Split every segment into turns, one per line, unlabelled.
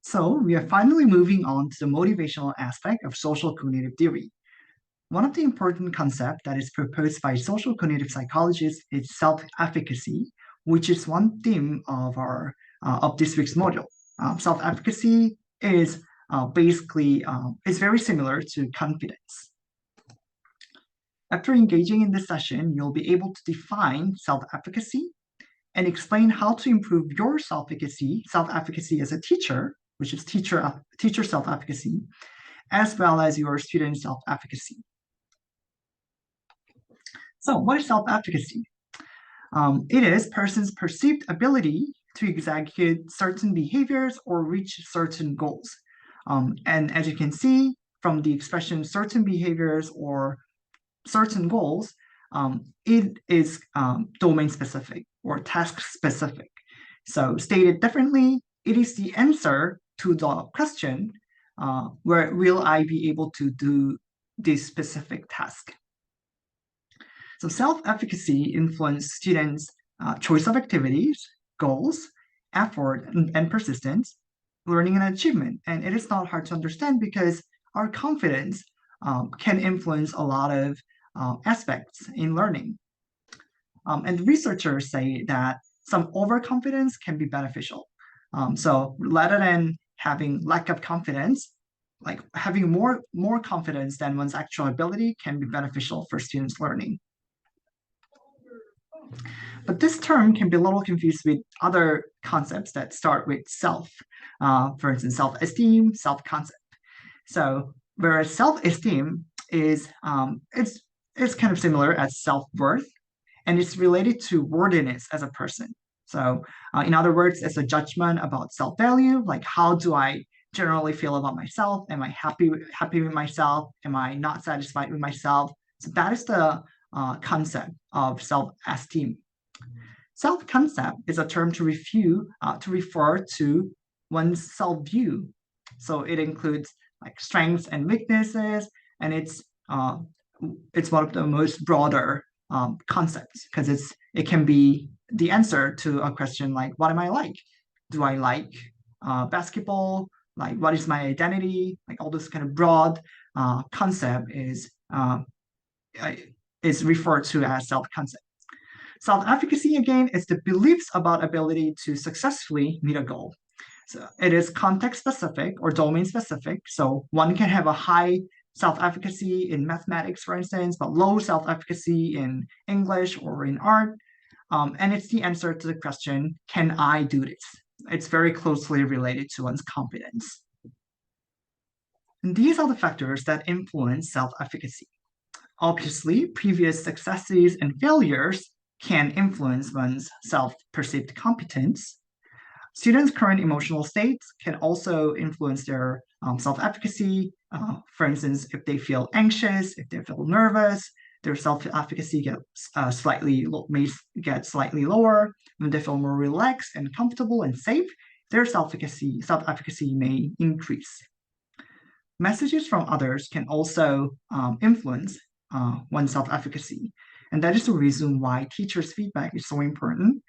So we are finally moving on to the motivational aspect of social cognitive theory. One of the important concepts that is proposed by social cognitive psychologists is self-efficacy, which is one theme of our of this week's module. Self-efficacy is basically is very similar to confidence. After engaging in this session, you'll be able to define self-efficacy and explain how to improve your self-efficacy as a teacher, which is teacher self-efficacy, as well as your student self-efficacy. So what is self-efficacy? It is person's perceived ability to execute certain behaviors or reach certain goals. And as you can see from the expression certain behaviors or certain goals, it is domain specific or task specific. So stated differently, it is the answer to the question, where will I be able to do this specific task? So self-efficacy influences students' choice of activities, goals, effort, and persistence, learning and achievement. And it is not hard to understand because our confidence can influence a lot of aspects in learning. And researchers say that some overconfidence can be beneficial. So rather than having lack of confidence, like having more confidence than one's actual ability can be beneficial for students' learning. But this term can be a little confused with other concepts that start with self. For instance, self-esteem, self-concept. So whereas self-esteem is it's kind of similar as self-worth, and it's related to worthiness as a person. So in other words, it's a judgment about self-value, like how do I generally feel about myself? Am I happy with myself? Am I not satisfied with myself? So that is the concept of self-esteem. Self-concept is a term to refer to one's self-view. So it includes like strengths and weaknesses, and it's one of the most broader concepts because it can be the answer to a question like, what am I like? Do I like basketball? Like, what is my identity? Like all this kind of broad concept is referred to as self-concept. Self-efficacy, again, is the beliefs about ability to successfully meet a goal. So it is context-specific or domain-specific. So one can have a high self-efficacy in mathematics, for instance, but low self-efficacy in English or in art. And it's the answer to the question, can I do this? It's very closely related to one's competence. And these are the factors that influence self-efficacy. Obviously, previous successes and failures can influence one's self-perceived competence. Students' current emotional states can also influence their self-efficacy. For instance, if they feel anxious, if they feel nervous, their self-efficacy may get slightly lower. When they feel more relaxed and comfortable and safe, their self-efficacy may increase. Messages from others can also influence one's self-efficacy. And that is the reason why teachers' feedback is so important.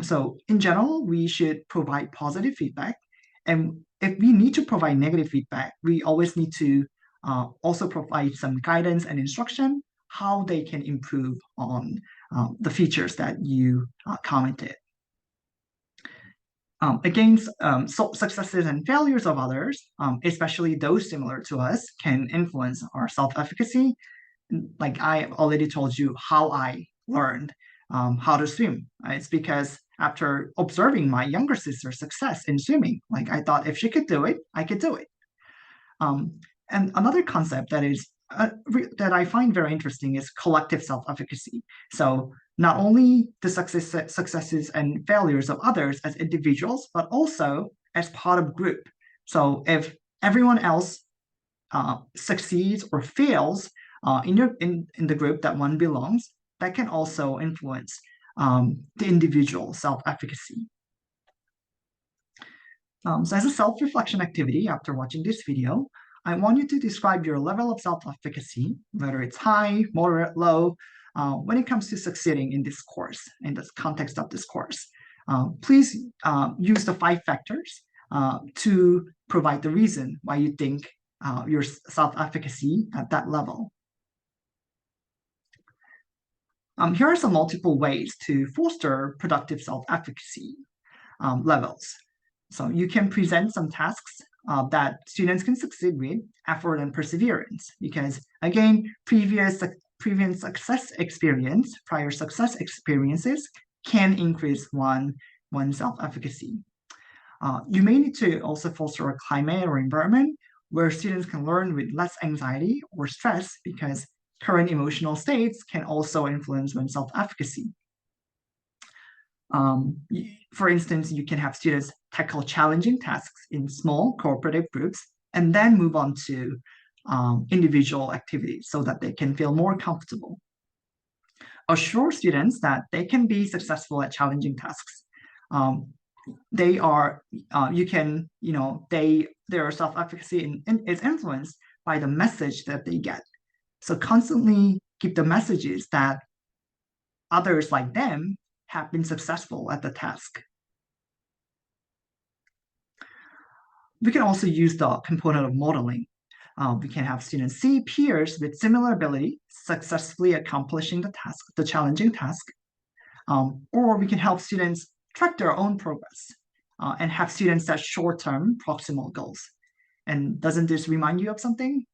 So in general, we should provide positive feedback. And if we need to provide negative feedback, we always need to also provide some guidance and instruction how they can improve on the features that you commented. Against successes and failures of others, especially those similar to us, can influence our self-efficacy. Like I already told you how I learned how to swim. It's because after observing my younger sister's success in swimming, like I thought if she could do it, I could do it. And another concept that I find very interesting is collective self-efficacy. So not only the successes and failures of others as individuals, but also as part of group. So if everyone else succeeds or fails in the group that one belongs, that can also influence the individual self-efficacy. So as a self-reflection activity after watching this video, I want you to describe your level of self-efficacy, whether it's high, moderate, low, when it comes to succeeding in this course, in the context of this course. Please use the 5 factors to provide the reason why you think your self-efficacy at that level. Here are some multiple ways to foster productive self-efficacy levels. So you can present some tasks that students can succeed with, effort and perseverance, because again, prior success experiences can increase one's self-efficacy. You may need to also foster a climate or environment where students can learn with less anxiety or stress, because current emotional states can also influence one's self-efficacy. For instance, you can have students tackle challenging tasks in small cooperative groups and then move on to individual activities so that they can feel more comfortable. Assure students that they can be successful at challenging tasks. Their self-efficacy is influenced by the message that they get. So constantly keep the messages that others like them have been successful at the task. We can also use the component of modeling. We can have students see peers with similar ability successfully accomplishing the challenging task. Or we can help students track their own progress and have students set short-term proximal goals. And doesn't this remind you of something?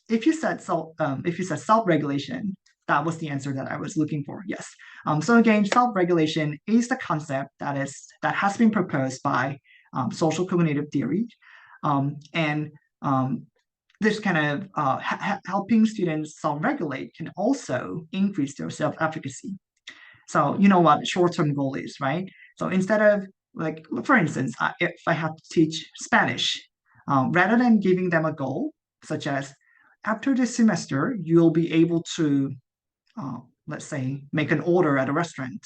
If you said self-regulation, that was the answer that I was looking for. Yes. So again, self-regulation is the concept that has been proposed by social cognitive theory, and this kind of helping students self-regulate can also increase their self-efficacy. So you know what short-term goal is, right? So instead of like, for instance, if I have to teach Spanish, rather than giving them a goal such as after this semester you'll be able to, let's say, make an order at a restaurant.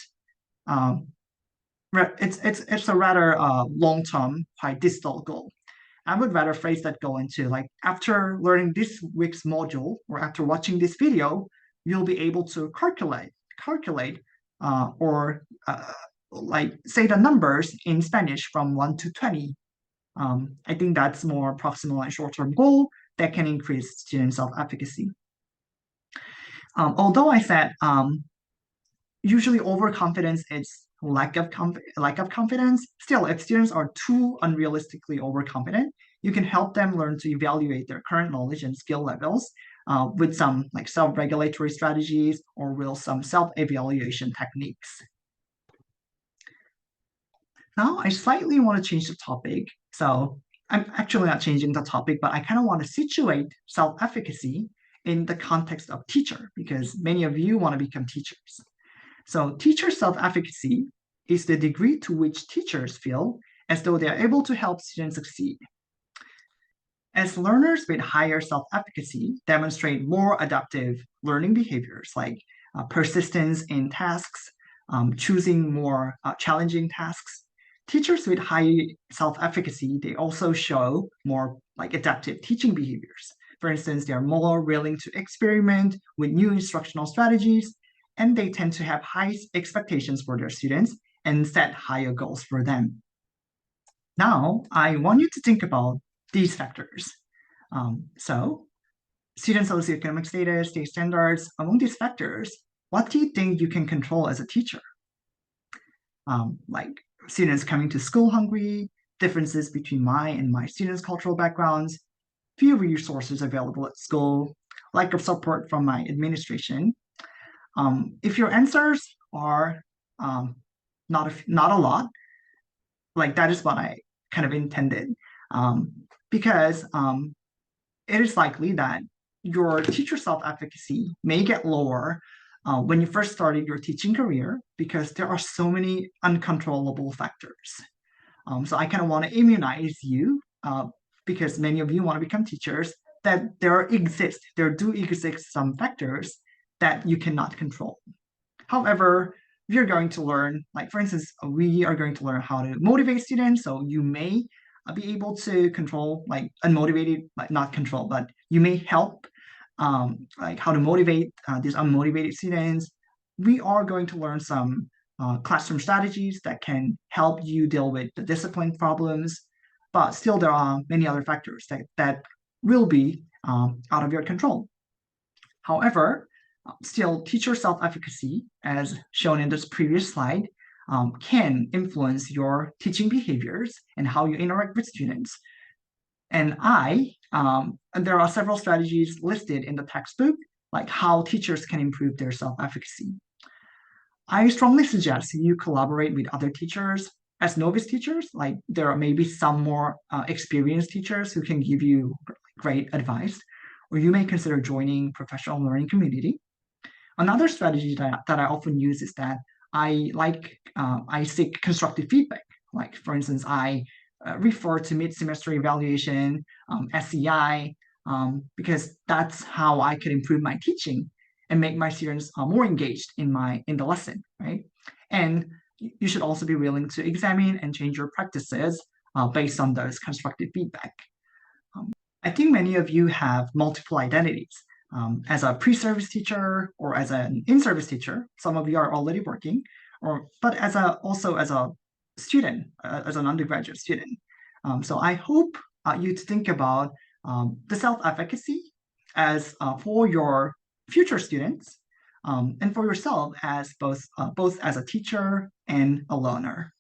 It's a rather long-term, quite distal goal. I would rather phrase that goal into like, after learning this week's module or after watching this video, you'll be able to calculate or like say the numbers in Spanish from 1 to 20. I think that's more proximal and short-term goal that can increase student self-efficacy. Although I said usually overconfidence is lack of confidence, still, if students are too unrealistically overconfident, you can help them learn to evaluate their current knowledge and skill levels with some like self-regulatory strategies or with some self-evaluation techniques. Now, I slightly want to change the topic. So I'm actually not changing the topic, but I kind of want to situate self-efficacy in the context of teacher, because many of you want to become teachers. So teacher self-efficacy is the degree to which teachers feel as though they are able to help students succeed. As learners with higher self-efficacy demonstrate more adaptive learning behaviors like persistence in tasks, choosing more challenging tasks, teachers with high self-efficacy, they also show more like adaptive teaching behaviors. For instance, they are more willing to experiment with new instructional strategies, and they tend to have high expectations for their students and set higher goals for them. Now, I want you to think about these factors. So, student socioeconomic status, state standards, among these factors, what do you think you can control as a teacher? Like students coming to school hungry, differences between my students' cultural backgrounds, few resources available at school, lack of support from my administration. If your answers are not a lot, like that is what I kind of intended, because it is likely that your teacher self-efficacy may get lower when you first started your teaching career, because there are so many uncontrollable factors. So I kind of want to immunize you, because many of you want to become teachers, that there do exist some factors that you cannot control. However, we are going to learn, like for instance, we are going to learn how to motivate students. So you may be able to control like unmotivated, like not control, but you may help like how to motivate these unmotivated students. We are going to learn some classroom strategies that can help you deal with the discipline problems. But still, there are many other factors that will be out of your control. However, still, teacher self-efficacy, as shown in this previous slide, can influence your teaching behaviors and how you interact with students. And there are several strategies listed in the textbook, like how teachers can improve their self-efficacy. I strongly suggest you collaborate with other teachers as novice teachers. Like there are maybe some more experienced teachers who can give you great advice, or you may consider joining professional learning community. Another strategy that I often use is that I seek constructive feedback. Like for instance, I refer to mid-semester evaluation, SEI, because that's how I can improve my teaching and make my students more engaged in the lesson, right? And you should also be willing to examine and change your practices based on those constructive feedback. I think many of you have multiple identities. As a pre-service teacher or as an in-service teacher, some of you are already working, but also as a student, as an undergraduate student. So I hope you to think about the self-efficacy as for your future students and for yourself as both as a teacher and a learner.